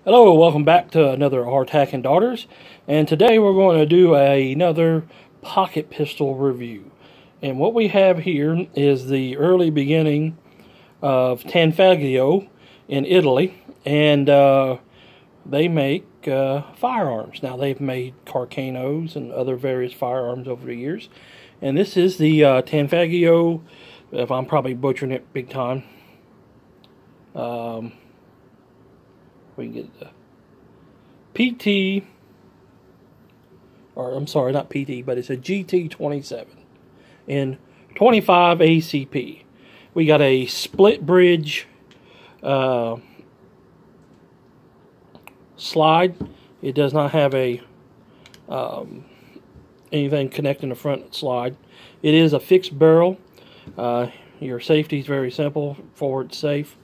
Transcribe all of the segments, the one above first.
Hello, welcome back to another R-TAC and Daughters, and today we're going to do another pocket pistol review. And what we have here is the early beginning of Tanfobio in Italy, and they make firearms. Now they've made Carcanos and other various firearms over the years, and this is the Tanfobio, if I'm probably butchering it big time. We can get the PT, or I'm sorry, not PT, but it's a GT27 in 25 ACP. We got a split bridge slide. It does not have a anything connecting the front slide. It is a fixed barrel. Your safety is very simple. Forward safe.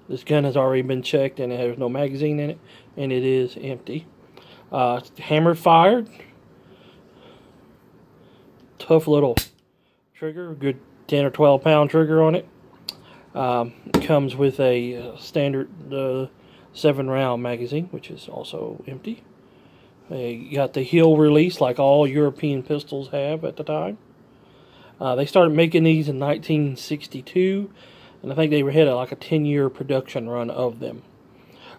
This gun has already been checked and it has no magazine in it, and it is empty. Hammer fired. Tough little trigger, good 10 or 12 pound trigger on it. Comes with a standard 7-round magazine, which is also empty. You got the hill release like all European pistols have at the time. They started making these in 1962. And I think they had like a 10-year production run of them.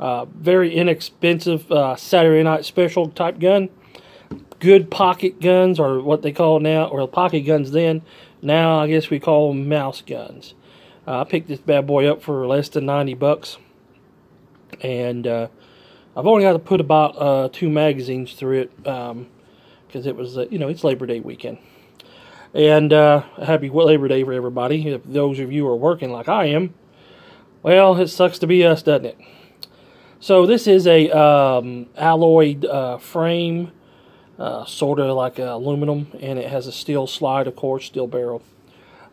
Very inexpensive Saturday night special type gun. Good pocket guns, or what they call now, or pocket guns then. Now I guess we call them mouse guns. I picked this bad boy up for less than 90 bucks. And I've only got to put about 2 magazines through it. Because it was, it's Labor Day weekend. And happy Labor Day for everybody. If those of you are working like I am, well, it sucks to be us, doesn't it? So this is a alloyed frame, sort of like aluminum, and it has a steel slide, of course, steel barrel.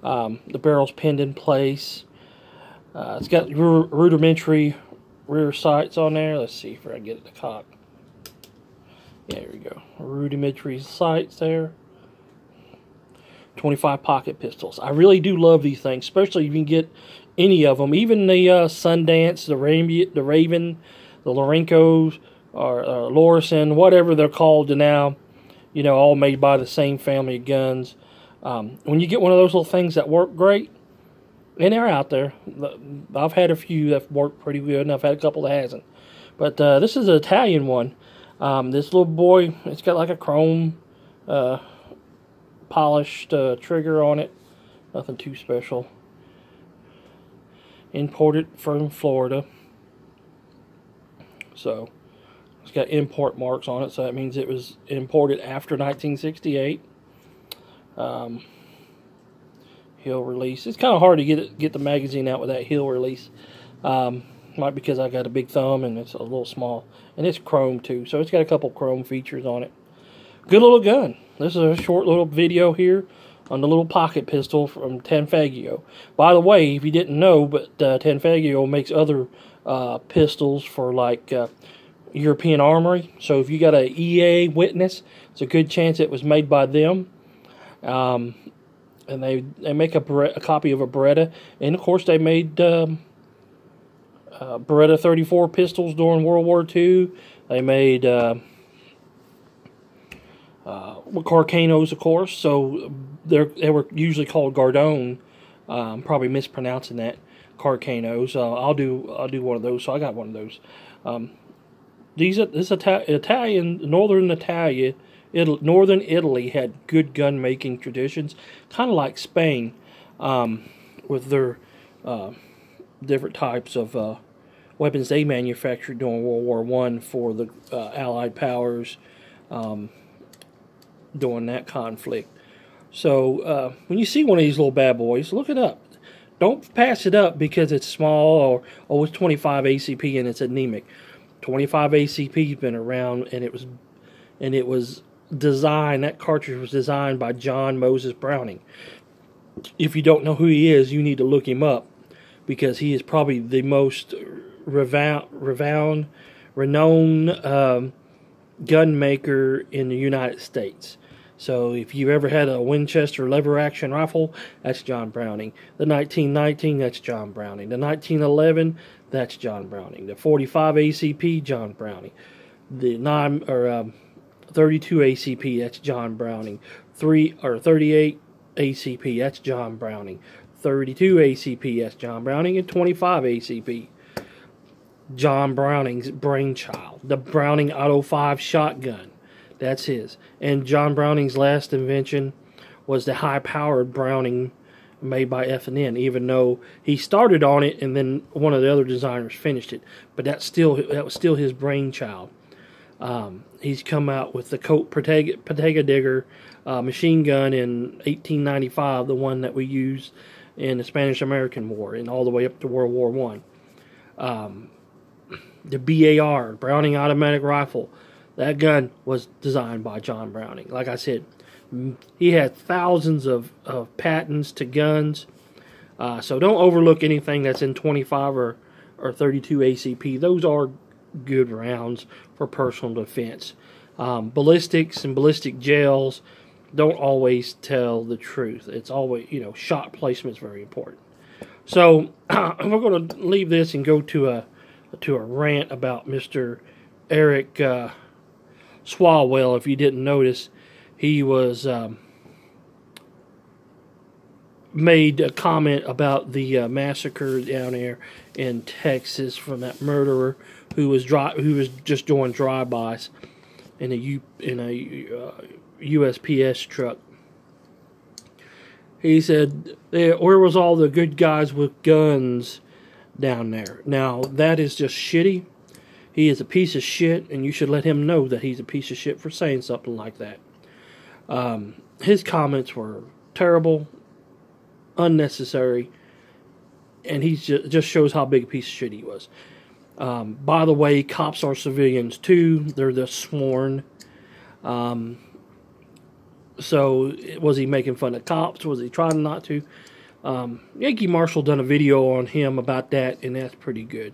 The barrel's pinned in place. It's got rudimentary rear sights on there. Let's see if I can get it to cock. Yeah, there we go. Rudimentary sights there. 25 pocket pistols. I really do love these things, especially if you can get any of them. Even the Sundance, the Raven, the Lorenkos, or Lorison, whatever they're called now, all made by the same family of guns. When you get one of those little things that work great, and they're out there. I've had a few that work pretty good, and I've had a couple that hasn't. But this is an Italian one. This little boy, it's got like a chrome polished trigger on it. Nothing too special. Imported from Florida. So it's got import marks on it, so that means it was imported after 1968. Hill release. It's kind of hard to get the magazine out with that hill release. Might because I got a big thumb and it's a little small. And it's chrome too, so it's got a couple chrome features on it. Good little gun. This is a short little video here on the little pocket pistol from Tanfobio. By the way, if you didn't know, but Tanfobio makes other pistols for like European Armory. So if you got an EAA witness, it's a good chance it was made by them. And they make a copy of a Beretta, and of course they made Beretta 34 pistols during World War II. They made Carcanos, of course, so they were usually called Gardone. Probably mispronouncing that, Carcanos. I'll do one of those. So I got one of those. This Italian, northern Italy had good gun making traditions, kind of like Spain, with their different types of weapons they manufactured during World War I for the Allied powers. During that conflict. So when you see one of these little bad boys, look it up. Don't pass it up because it's small or it's 25 ACP and it's anemic. 25 ACP has been around, and it was designed. That cartridge was designed by John Moses Browning. If you don't know who he is, you need to look him up, because he is probably the most renowned gun maker in the United States. So if you've ever had a Winchester lever action rifle, that's John Browning. The 1919, that's John Browning. The 1911, that's John Browning. The 45 ACP, John Browning. The 32 ACP, that's John Browning. 38 ACP, that's John Browning. 32 ACP, that's John Browning. And 25 ACP, John Browning's brainchild. The Browning Auto 5 shotgun, that's his. And John Browning's last invention was the high-powered Browning made by F&N, even though he started on it and then one of the other designers finished it. But that was still his brainchild. He's come out with the Colt Protega Digger machine gun in 1895, the one that we used in the Spanish-American War and all the way up to World War I. The BAR, Browning Automatic Rifle, that gun was designed by John Browning. Like I said, he had thousands of patents to guns. So don't overlook anything that's in 25 or 32 ACP. Those are good rounds for personal defense. Ballistics and ballistic gels don't always tell the truth. It's always, shot placement is very important. So we're going to leave this and go to a rant about Mr. Eric Swalwell. If you didn't notice, he was made a comment about the massacre down there in Texas from that murderer who was just doing drive-bys in a USPS truck. He said, "Where was all the good guys with guns down there?" Now that is just shitty. He is a piece of shit, and you should let him know that he's a piece of shit for saying something like that. His comments were terrible, unnecessary, and he just shows how big a piece of shit he was. By the way, cops are civilians too. They're the sworn. So was he making fun of cops? Was he trying not to? Yankee Marshall done a video on him about that, and that's pretty good.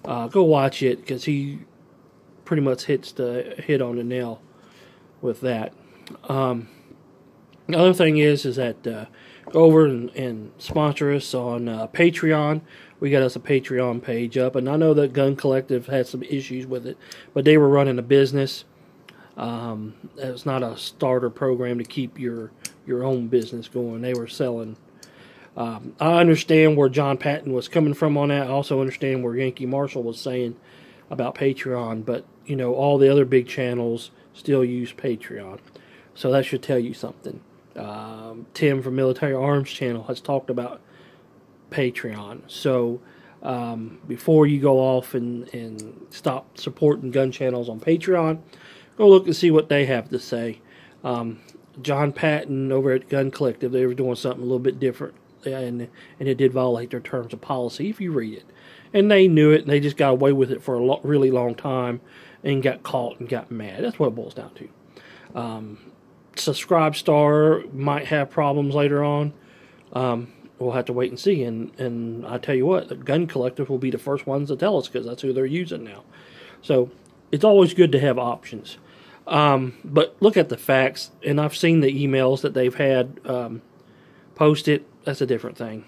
Go watch it, because he pretty much hit on the nail with that. The other thing is that go over and sponsor us on Patreon. We got us a Patreon page up, and I know that Gun Collective had some issues with it, but they were running a business. It's not a starter program to keep your own business going. They were selling. I understand where John Patton was coming from on that. I also understand where Yankee Marshall was saying about Patreon, but all the other big channels still use Patreon, so that should tell you something. Tim from Military Arms Channel has talked about Patreon. So before you go off and stop supporting gun channels on Patreon, go look and see what they have to say. John Patton over at Gun Collective, they were doing something a little bit different, and it did violate their terms of policy if you read it. And they knew it, and they just got away with it for a really long time and got caught and got mad. That's what it boils down to. Subscribe Star might have problems later on. We'll have to wait and see. And I tell you what, the Gun Collective will be the first ones to tell us, because that's who they're using now. So it's always good to have options. But look at the facts, and I've seen the emails that they've had posted. That's a different thing.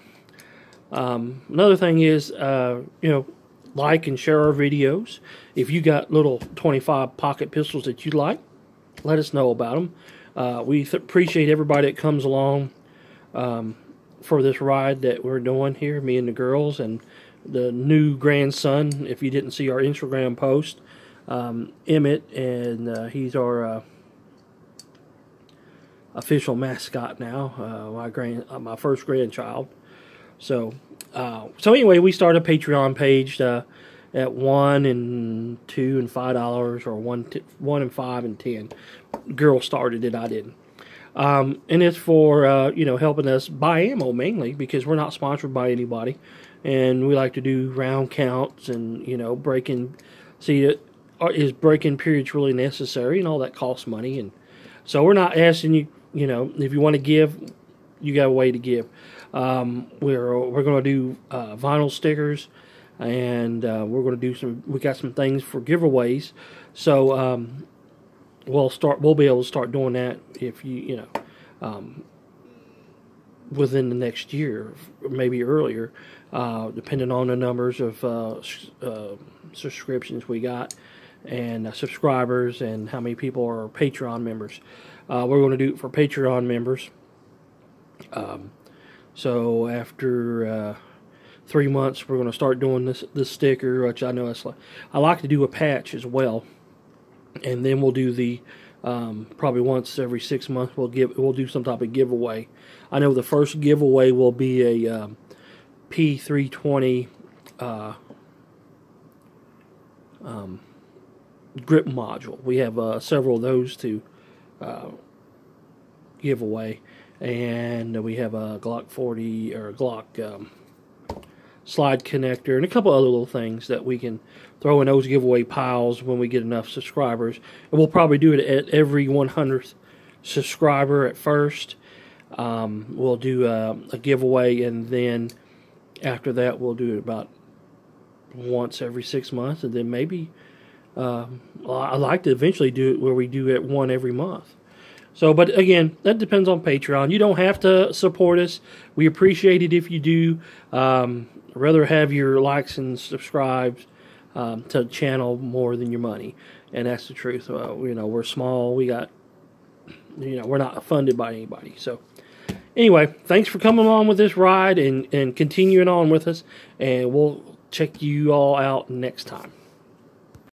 Another thing is, like and share our videos. If you got little 25 pocket pistols that you like, let us know about them. We appreciate everybody that comes along for this ride that we're doing here, me and the girls, and the new grandson. If you didn't see our Instagram post, Emmett, and he's our official mascot now, my first grandchild. So anyway, we started a Patreon page at $1 and $2 and $5, or $1 and $5 and $10. Girl started it, I didn't. And it's for helping us buy ammo, mainly because we're not sponsored by anybody, and we like to do round counts and break-in. See, is break-in periods really necessary? And all that costs money, and so we're not asking you. If you want to give, you got a way to give. We're going to do vinyl stickers, and we're going to do we got some things for giveaways. So we'll be able to start doing that if within the next year, maybe earlier, depending on the numbers of subscriptions we got, and subscribers, and how many people are Patreon members. We're going to do it for Patreon members. So after 3 months, we're going to start doing this sticker, which I know I like to do a patch as well, and then we'll do the probably once every 6 months we'll do some type of giveaway. I know the first giveaway will be a P320 grip module. We have several of those to give away, and we have a Glock 40 or Glock slide connector, and a couple other little things that we can throw in those giveaway piles when we get enough subscribers. And we'll probably do it at every 100th subscriber at first. We'll do a giveaway, and then after that we'll do it about once every 6 months, and then maybe I'd like to eventually do it where we do it one every month. So, but again, that depends on Patreon. You don't have to support us. We appreciate it if you do. Rather have your likes and subscribes to the channel more than your money, and that's the truth. You know, we're small. We got, you know, we're not funded by anybody. So, anyway, thanks for coming on with this ride and continuing on with us, and we'll check you all out next time.